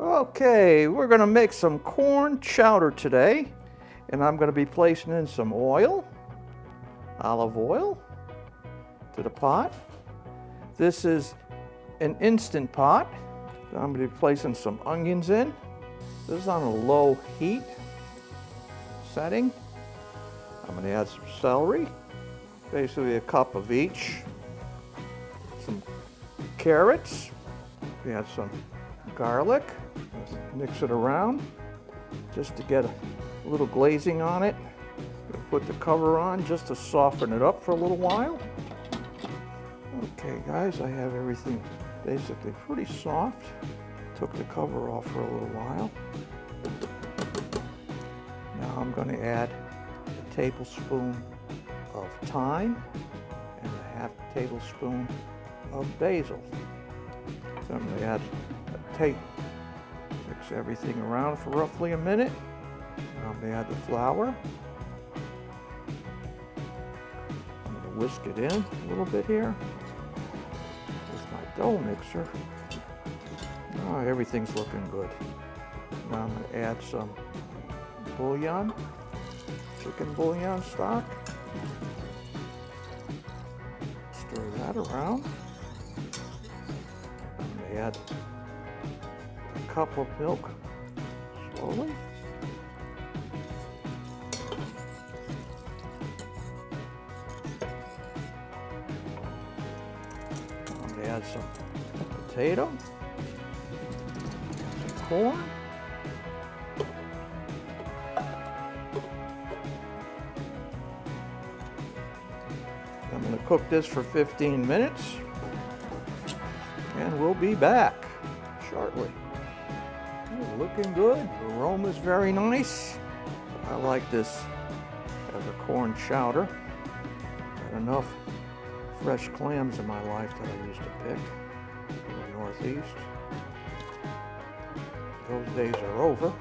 Okay, we're going to make some corn chowder today, and I'm going to be placing in some oil, olive oil, to the pot. This is an instant pot. I'm going to be placing some onions in. This is on a low heat setting. I'm going to add some celery, basically a cup of each. Some carrots. We add some garlic. Mix it around just to get a little glazing on it. Put the cover on just to soften it up for a little while. Okay guys, I have everything basically pretty soft. Took the cover off for a little while. Now I'm going to add a tablespoon of thyme and a half tablespoon of basil. So I'm going to add a tape. Mix everything around for roughly a minute. I'm going to add the flour. I'm going to whisk it in a little bit here with my dough mixer. Oh, everything's looking good. Now I'm going to add some bouillon, chicken bouillon stock. Stir that around. I'm going to add a cup of milk slowly. I'm going to add some potato, some corn, I'm going to cook this for 15 minutes and we'll be back shortly. Looking good. The aroma is very nice. I like this as a corn chowder. Got enough fresh clams in my life that I used to pick in the Northeast. Those days are over.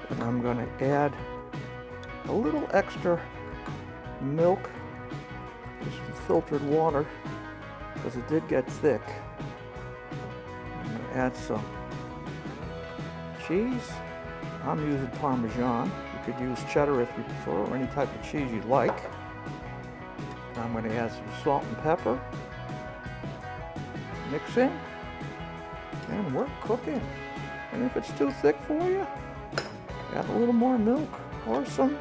And I'm going to add a little extra milk, just some filtered water, because it did get thick. I'm going to add some cheese. I'm using Parmesan. You could use cheddar if you prefer, or any type of cheese you'd like. I'm going to add some salt and pepper. Mix in, and we're cooking. And if it's too thick for you, add a little more milk or some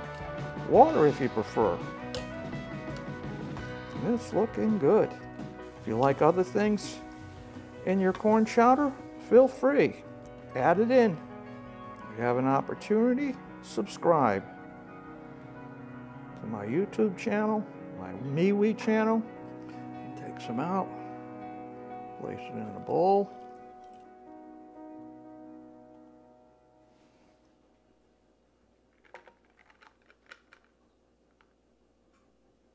water if you prefer. It's looking good. If you like other things in your corn chowder, feel free. Add it in. If you have an opportunity, subscribe to my YouTube channel, my MeWe channel. Take some out, place it in a bowl.